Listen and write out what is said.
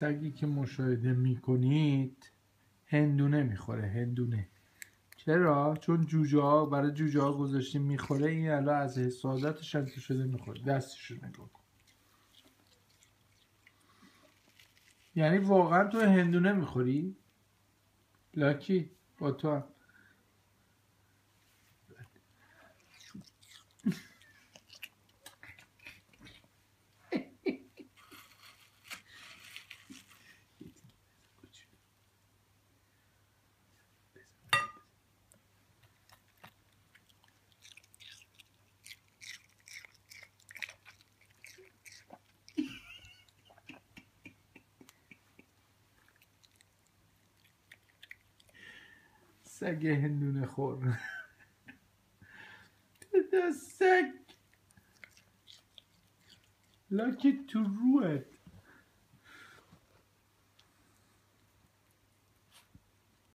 سگی که مشاهده میکنید هندونه میخوره. هندونه. چرا؟ چون جوجه ها برای جوجه ها گذاشتیم میخوره، این الان از حسادتش هم که شده میخوره. دستشو نگاه کن. یعنی واقعا تو هندونه میخوری؟ لاکی با تو هم. سگ هندونه خور. سگ لاکی تو روحت.